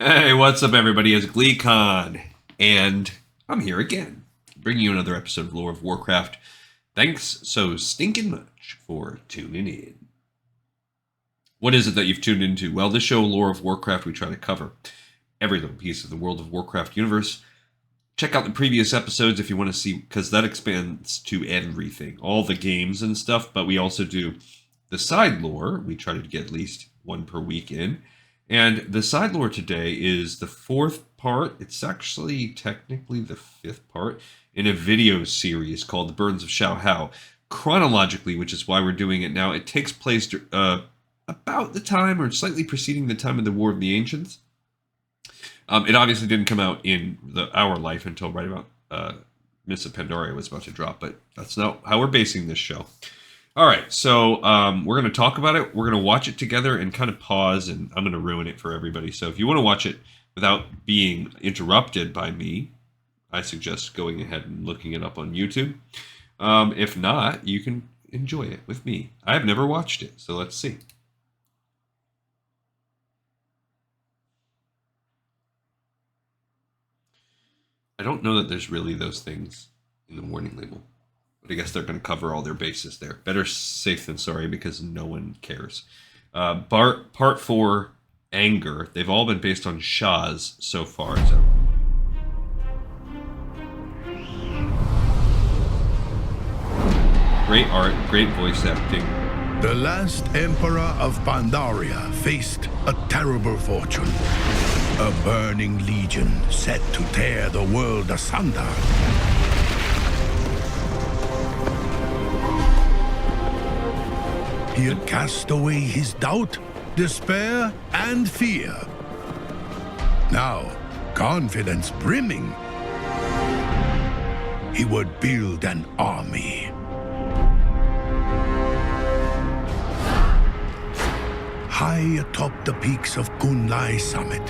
Hey, what's up, everybody? It's GleeCon, and I'm here again, bringing you another episode of Lore of Warcraft. Thanks so stinking much for tuning in. What is it that you've tuned into? Well, this show, Lore of Warcraft, we try to cover every little piece of the World of Warcraft universe. Check out the previous episodes if you want to see, because that expands to everything, all the games and stuff, but we also do the side lore. We try to get at least one per week in. And the side lore today is the fourth part. It's actually technically the fifth part in a video series called The Burdens of Shaohao. Chronologically, which is why we're doing it now, it takes place about the time or slightly preceding the time of the War of the Ancients. It obviously didn't come out in our life until right about Mists of Pandaria was about to drop, but that's not how we're basing this show. All right, so we're going to talk about it. We're going to watch it together and kind of pause, and I'm going to ruin it for everybody. So if you want to watch it without being interrupted by me, I suggest going ahead and looking it up on YouTube. If not, you can enjoy it with me. I've never watched it, so let's see. I don't know that there's really those things in the warning label. But I guess they're going to cover all their bases there. Better safe than sorry because no one cares. Part 4, Anger. They've all been based on Shahs so far. So. Great art, great voice acting. The last Emperor of Pandaria faced a terrible fortune. A burning legion set to tear the world asunder. He had cast away his doubt, despair, and fear. Now, confidence brimming, he would build an army. High atop the peaks of Kunlai Summit,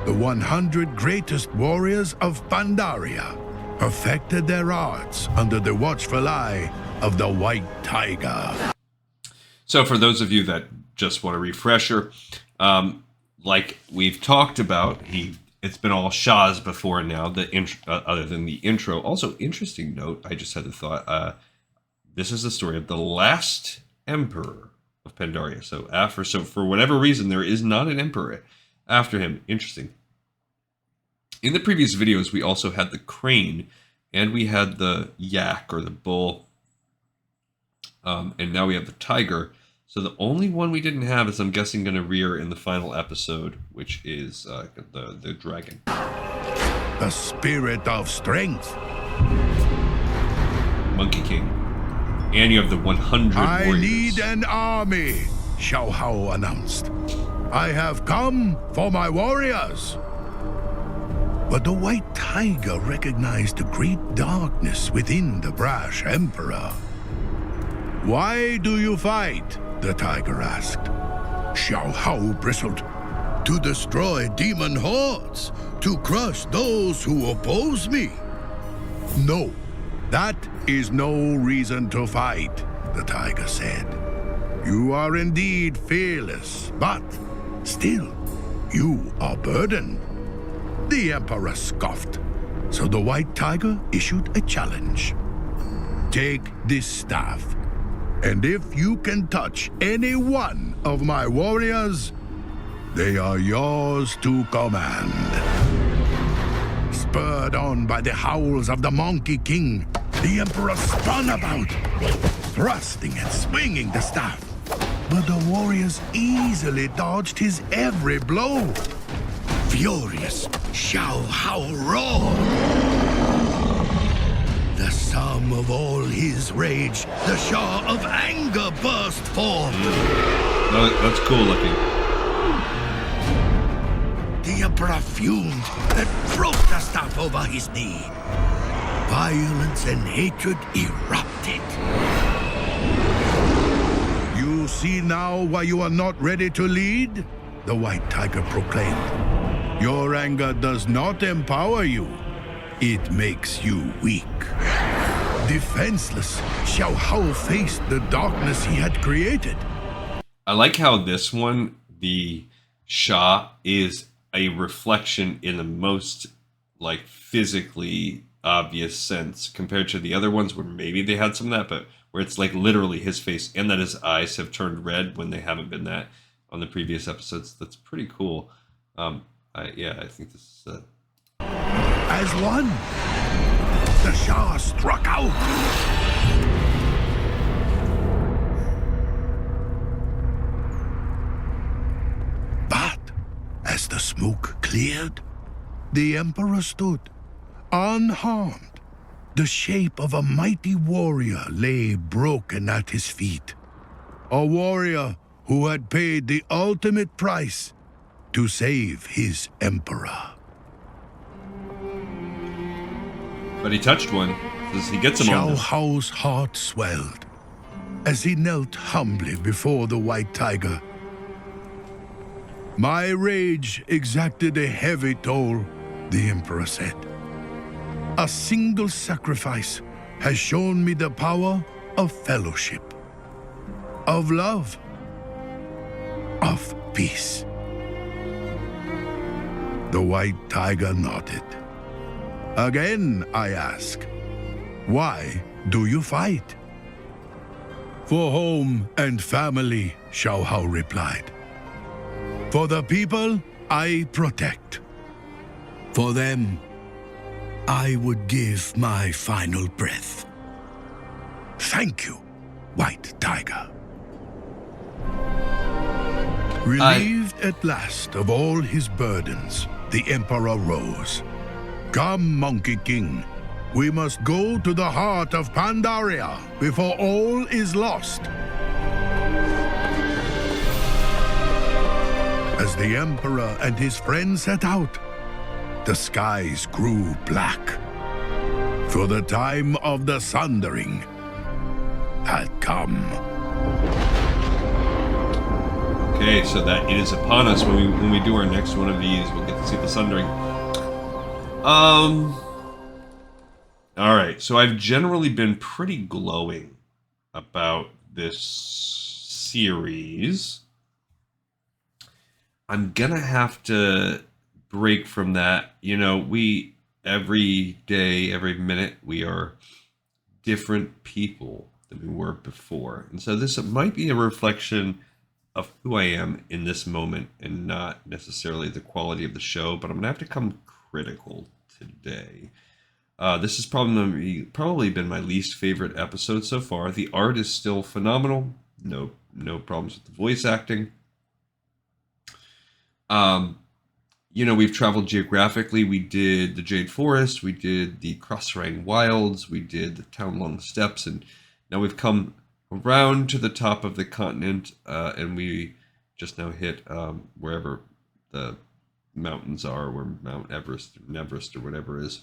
the 100 greatest warriors of Pandaria perfected their arts under the watchful eye of the White Tiger. So for those of you that just want a refresher, like we've talked about, it's been all Shahs before now, other than the intro. Also, interesting note, I just had the thought, this is the story of the last emperor of Pandaria. So for whatever reason, there is not an emperor after him. Interesting. In the previous videos, we also had the crane, and we had the yak, or the bull, and now we have the tiger. So the only one we didn't have is, I'm guessing, going to rear in the final episode, which is the dragon. The spirit of strength. Monkey King. And you have the 100 I warriors. lead an army, Shaohao announced. I have come for my warriors. But the White Tiger recognized the great darkness within the brash emperor. Why do you fight? The tiger asked. Shaohao bristled. To destroy demon hordes, to crush those who oppose me. No, that is no reason to fight, the tiger said. You are indeed fearless, but still, you are burdened. The emperor scoffed, so the White Tiger issued a challenge. Take this staff, and if you can touch any one of my warriors, they are yours to command. Spurred on by the howls of the Monkey King, the Emperor spun about, thrusting and swinging the staff. But the warriors easily dodged his every blow. Furious, Shaohao roared. The sum of all his rage, the Shah of Anger burst forth. That's cool looking. The Emperor fumed and broke the staff over his knee. Violence and hatred erupted. You see now why you are not ready to lead? The White Tiger proclaimed. Your anger does not empower you. It makes you weak. Defenseless, Shaohao faced the darkness he had created. I like how this one, the Sha is a reflection in the most like physically obvious sense compared to the other ones where maybe they had some of that, but where it's like literally his face and that his eyes have turned red when they haven't been that on the previous episodes. That's pretty cool. I think this is As one, the Shah struck out. But as the smoke cleared, the Emperor stood, unharmed. The shape of a mighty warrior lay broken at his feet. A warrior who had paid the ultimate price to save his emperor. but he touched one. Says he gets him on this. Shaohao's heart swelled as he knelt humbly before the white tiger. My rage exacted a heavy toll, the Emperor said. A single sacrifice has shown me the power of fellowship, of love, of peace. The white tiger nodded. Again, I ask, why do you fight? For home and family, Shaohao replied. For the people I protect. For them, I would give my final breath. Thank you, White Tiger. Relieved at last of all his burdens, the Emperor rose. Come, Monkey King. We must go to the heart of Pandaria before all is lost. As the Emperor and his friends set out, the skies grew black. For the time of the sundering had come. Okay, so that is upon us. When we do our next one of these, we'll get to see the sundering. Alright, so I've generally been pretty glowing about this series. I'm gonna have to break from that. You know, every day, every minute, we are different people than we were before. And so this might be a reflection of who I am in this moment and not necessarily the quality of the show, but I'm gonna have to come critical today. This has probably been my least favorite episode so far. The art is still phenomenal. No problems with the voice acting. We've traveled geographically. We did the Jade Forest, we did the Crossrang Wilds, we did the Townlong Steppes, and now we've come around to the top of the continent, and we just now hit wherever the mountains are, where Mount Everest or whatever is.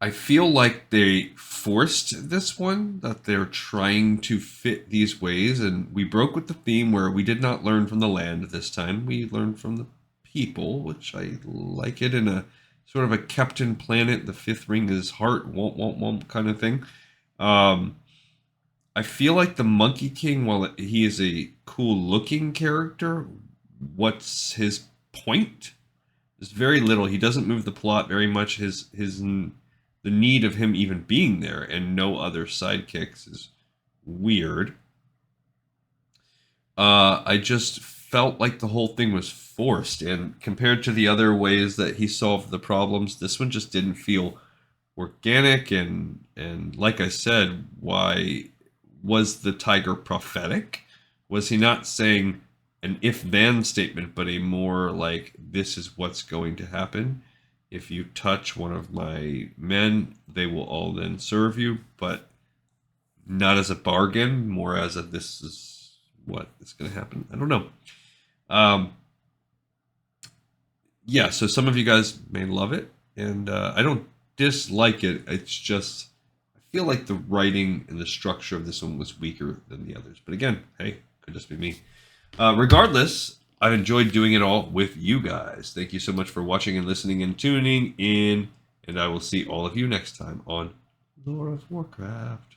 I feel like they forced this one, that they're trying to fit these ways, and we broke with the theme where we did not learn from the land this time. We learned from the people, which I like it in a sort of a Captain Planet, the fifth ring is heart, womp kind of thing. I feel like the Monkey King, while he is a cool looking character, what's his point? There's very little. He doesn't move the plot very much. The need of him even being there and no other sidekicks is weird. I just felt like the whole thing was forced, and compared to the other ways that he solved the problems, this one just didn't feel organic. And like I said, why was the tiger prophetic? Was he not saying an if-then statement, but a more like, this is what's going to happen? If you touch one of my men, they will all then serve you, but not as a bargain, more as a, this is what is going to happen. I don't know. So some of you guys may love it, and I don't dislike it. It's just, I feel like the writing and the structure of this one was weaker than the others. But again, hey, could just be me. Regardless, I've enjoyed doing it all with you guys. Thank you so much for watching and listening and tuning in. And I will see all of you next time on Lore of Warcraft.